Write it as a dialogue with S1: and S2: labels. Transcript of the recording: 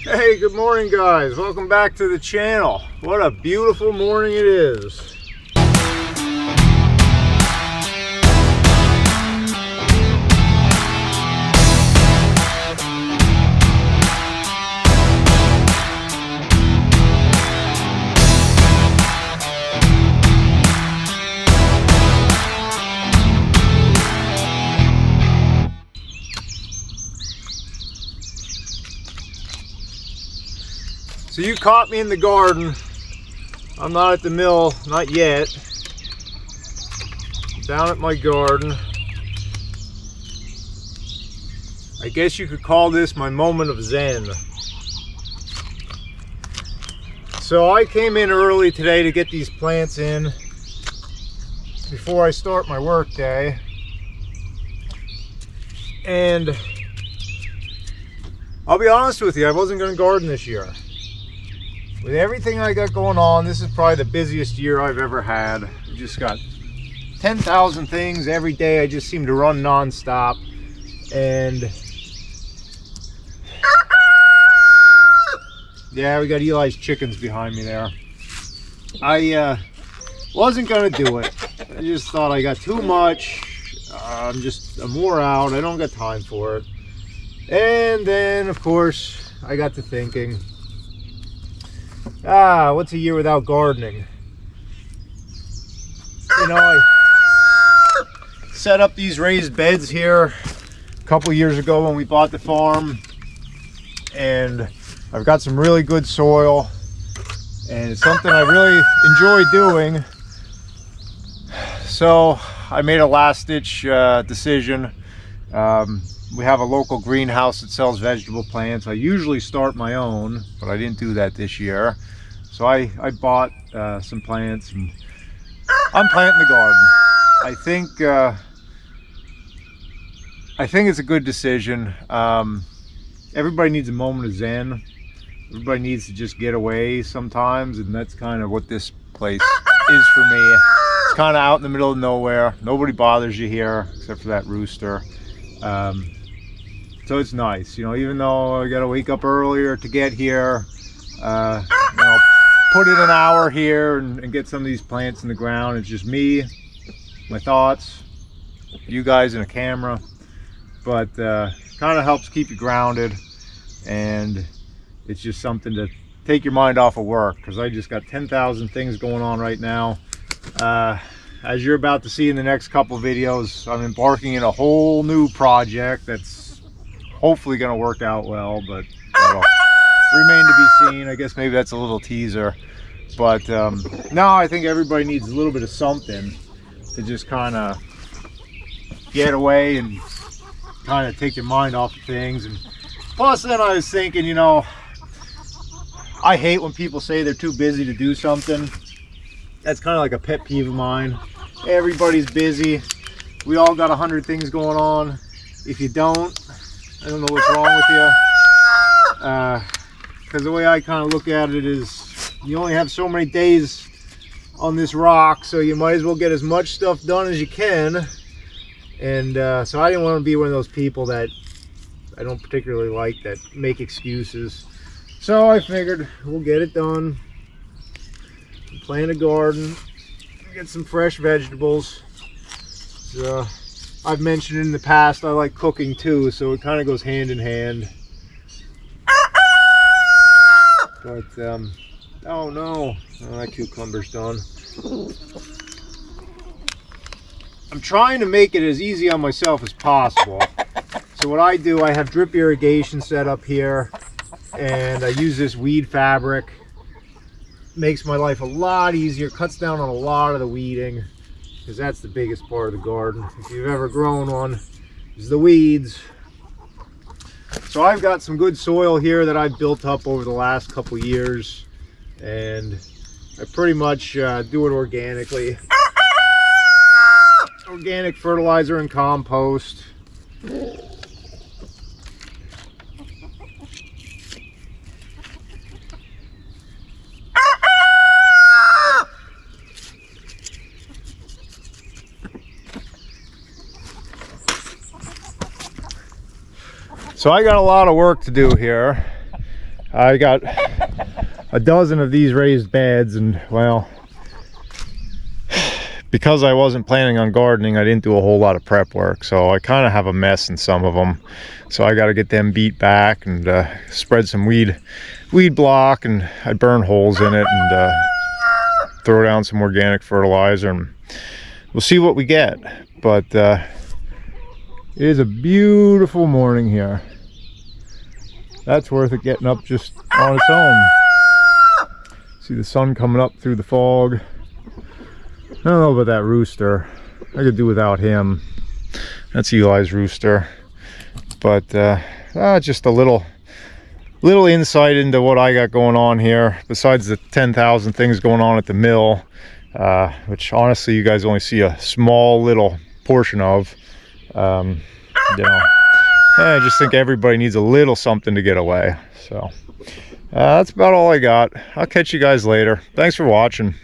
S1: Hey, good morning guys. Welcome back to the channel. What a beautiful morning it is. So you caught me in the garden. I'm not at the mill, not yet. Down at my garden. I guess you could call this my moment of Zen. So I came in early today to get these plants in before I start my work day. And I'll be honest with you, I wasn't going to garden this year. With everything I got going on, this is probably the busiest year I've ever had. I just got 10,000 things every day. I just seem to run non-stop. And yeah, we got Eli's chickens behind me there. I wasn't gonna do it. I just thought I got too much. I'm wore out. I don't got time for it. And then, of course, I got to thinking, what's a year without gardening? You know, I set up these raised beds here a couple years ago when we bought the farm, and I've got some really good soil, and it's something I really enjoy doing. So I made a last-ditch decision. We have a local greenhouse that sells vegetable plants. I usually start my own, but I didn't do that this year. So I bought some plants, and I'm planting the garden. I think it's a good decision. Everybody needs a moment of Zen. Everybody needs to just get away sometimes, and that's kind of what this place is for me. It's kind of out in the middle of nowhere. Nobody bothers you here except for that rooster. So it's nice, you know, even though I gotta wake up earlier to get here, you know, put in an hour here and get some of these plants in the ground. It's just me, my thoughts, you guys, and a camera, but kind of helps keep you grounded, and it's just something to take your mind off of work, because I just got 10,000 things going on right now. As you're about to see in the next couple videos, I'm embarking in a whole new project that's hopefully going to work out well, but that'll remain to be seen. I guess maybe that's a little teaser, but no, I think everybody needs a little bit of something to just kind of get away and kind of take your mind off of things. And plus, then I was thinking, you know, I hate when people say they're too busy to do something. That's kind of like a pet peeve of mine. Everybody's busy. We all got 100 things going on. If you don't, I don't know what's wrong with you. Because the way I kind of look at it is, you only have so many days on this rock, so you might as well get as much stuff done as you can. And so I didn't want to be one of those people that I don't particularly like, that make excuses. So I figured we'll get it done. Plant a garden, get some fresh vegetables. So I've mentioned in the past I like cooking too, so it kind of goes hand in hand. But oh no, that cucumber's done. I'm trying to make it as easy on myself as possible. So what I do, I have drip irrigation set up here, and I use this weed fabric. Makes my life a lot easier, cuts down on a lot of the weeding, because that's the biggest part of the garden, if you've ever grown one, is the weeds. So I've got some good soil here that I've built up over the last couple years, and I pretty much do it organically. Organic fertilizer and compost. So I got a lot of work to do here. I got a dozen of these raised beds, and well, because I wasn't planning on gardening, I didn't do a whole lot of prep work, so I kind of have a mess in some of them. So I got to get them beat back and spread some weed block, and I burn holes in it and throw down some organic fertilizer, and we'll see what we get. But it is a beautiful morning here. That's worth it getting up just on its own. See the sun coming up through the fog. I don't know about that rooster. I could do without him. That's Eli's rooster. But just a little insight into what I got going on here, besides the 10,000 things going on at the mill, which honestly you guys only see a small little portion of. I just think everybody needs a little something to get away. So that's about all I got. I'll catch you guys later. Thanks for watching.